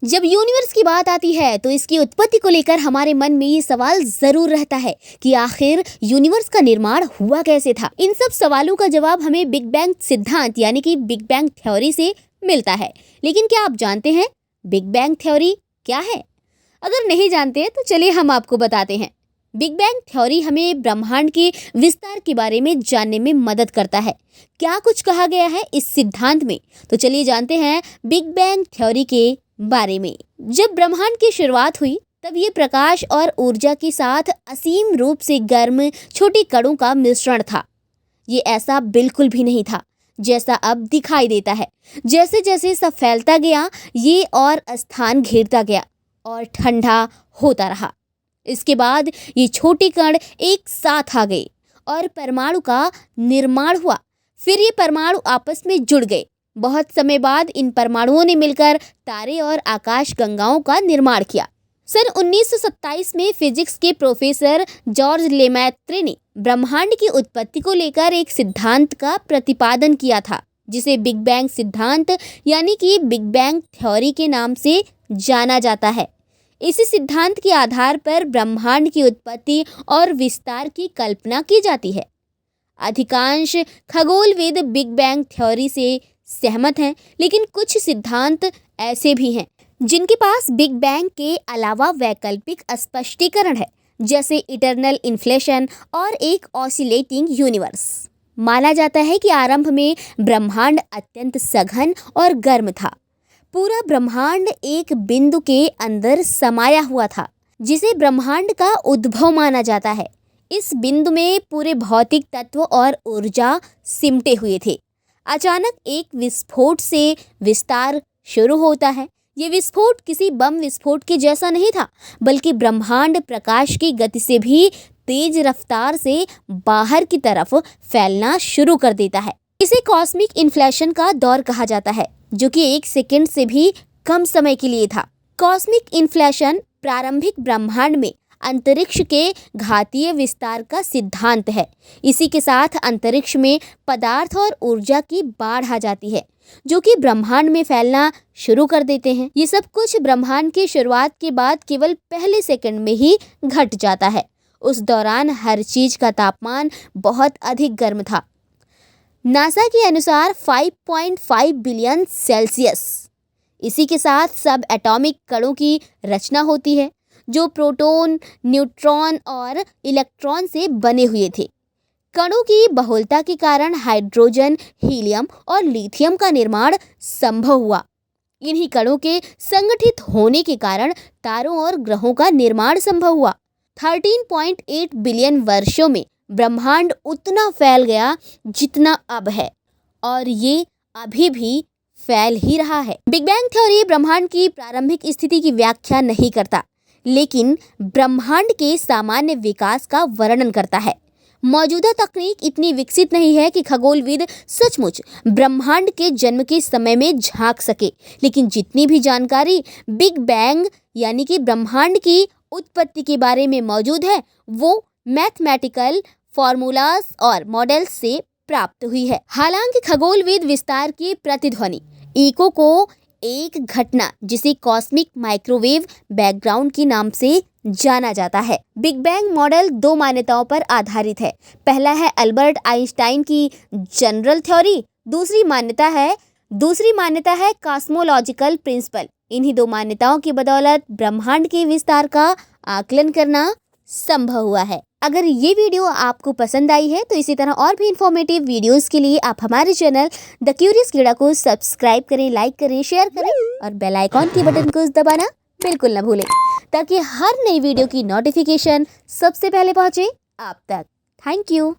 जब यूनिवर्स की बात आती है तो इसकी उत्पत्ति को लेकर हमारे मन में ये सवाल जरूर रहता है कि आखिर यूनिवर्स का निर्माण हुआ कैसे था। इन सब सवालों का जवाब हमें बिग बैंग सिद्धांत यानी कि बिग बैंग थ्योरी से मिलता है। लेकिन क्या आप जानते हैं बिग बैंग थ्योरी क्या है? अगर नहीं जानते तो चलिए हम आपको बताते हैं। बिग बैंग थ्योरी हमें ब्रह्मांड के विस्तार के बारे में जानने में मदद करता है। क्या कुछ कहा गया है इस सिद्धांत में, तो चलिए जानते हैं बिग बैंग थ्योरी के बारे में। जब ब्रह्मांड की शुरुआत हुई तब ये प्रकाश और ऊर्जा के साथ असीम रूप से गर्म छोटे कणों का मिश्रण था। ये ऐसा बिल्कुल भी नहीं था जैसा अब दिखाई देता है। जैसे जैसे सब फैलता गया ये और स्थान घेरता गया और ठंडा होता रहा। इसके बाद ये छोटे कण एक साथ आ गए और परमाणु का निर्माण हुआ। फिर ये परमाणु आपस में जुड़ गए। बहुत समय बाद इन परमाणुओं ने मिलकर तारे और आकाश गंगाओं का निर्माण किया। सन 1927 में फिजिक्स के प्रोफेसर जॉर्ज लेमैत्रे ने ब्रह्मांड की उत्पत्ति को लेकर एक सिद्धांत का प्रतिपादन किया था, जिसे बिग बैंग सिद्धांत यानी कि बिग बैंग थ्योरी के नाम से जाना जाता है। इसी सिद्धांत के आधार पर ब्रह्मांड की उत्पत्ति और विस्तार की कल्पना की जाती है। अधिकांश खगोलविद बिग बैंग थ्योरी से सहमत हैं, लेकिन कुछ सिद्धांत ऐसे भी हैं जिनके पास बिग बैंग के अलावा वैकल्पिक स्पष्टीकरण है, जैसे इटर्नल इन्फ्लेशन और एक ऑसिलेटिंग यूनिवर्स। माना जाता है कि आरंभ में ब्रह्मांड अत्यंत सघन और गर्म था। पूरा ब्रह्मांड एक बिंदु के अंदर समाया हुआ था, जिसे ब्रह्मांड का उद्भव माना जाता है। इस बिंदु में पूरे भौतिक तत्व और ऊर्जा सिमटे हुए थे। अचानक एक विस्फोट से विस्तार शुरू होता है। ये विस्फोट किसी बम विस्फोट के जैसा नहीं था, बल्कि ब्रह्मांड प्रकाश की गति से भी तेज रफ्तार से बाहर की तरफ फैलना शुरू कर देता है। इसे कॉस्मिक इन्फ्लेशन का दौर कहा जाता है, जो कि 1 सेकंड से भी कम समय के लिए था। कॉस्मिक इन्फ्लेशन प्रारंभिक ब्रह्मांड में अंतरिक्ष के घातीय विस्तार का सिद्धांत है। इसी के साथ अंतरिक्ष में पदार्थ और ऊर्जा की बाढ़ आ जाती है, जो कि ब्रह्मांड में फैलना शुरू कर देते हैं। ये सब कुछ ब्रह्मांड की शुरुआत के बाद केवल पहले सेकंड में ही घट जाता है। उस दौरान हर चीज का तापमान बहुत अधिक गर्म था। नासा के अनुसार 5.5 बिलियन सेल्सियस। इसी के साथ सब एटॉमिक कणों की रचना होती है, जो प्रोटॉन, न्यूट्रॉन और इलेक्ट्रॉन से बने हुए थे। कणों की बहुलता के कारण हाइड्रोजन, हीलियम और लिथियम का निर्माण संभव हुआ। इन्हीं कणों के संगठित होने के कारण तारों और ग्रहों का निर्माण संभव हुआ। 13.8 बिलियन वर्षों में ब्रह्मांड उतना फैल गया जितना अब है, और ये अभी भी फैल ही रहा है। बिग बैंग थ्योरी ब्रह्मांड की प्रारंभिक स्थिति की व्याख्या नहीं करता, लेकिन ब्रह्मांड के सामान्य विकास का वर्णन करता है। मौजूदा तकनीक इतनी विकसित नहीं है कि खगोलविद सचमुच ब्रह्मांड के जन्म के समय में झांक सके, लेकिन जितनी भी जानकारी बिग बैंग यानी कि ब्रह्मांड की उत्पत्ति के बारे में मौजूद है, वो मैथमेटिकल फॉर्मूलाज और मॉडल्स से प्राप्त हुई है। हालांकि खगोलविद विस्तार की प्रतिध्वनि इको को एक घटना जिसे कॉस्मिक माइक्रोवेव बैकग्राउंड के नाम से जाना जाता है। बिग बैंग मॉडल 2 मान्यताओं पर आधारित है। पहला है अल्बर्ट आइंस्टाइन की जनरल थ्योरी। दूसरी मान्यता है कॉस्मोलॉजिकल प्रिंसिपल। इन्हीं 2 मान्यताओं की बदौलत ब्रह्मांड के विस्तार का आकलन करना संभव हुआ है। अगर ये वीडियो आपको पसंद आई है तो इसी तरह और भी इंफॉर्मेटिव वीडियोस के लिए आप हमारे चैनल द क्यूरियस कीड़ा को सब्सक्राइब करें, लाइक करें, शेयर करें और बेल आइकॉन के बटन को दबाना बिल्कुल ना भूलें, ताकि हर नई वीडियो की नोटिफिकेशन सबसे पहले पहुंचे आप तक। Thank you.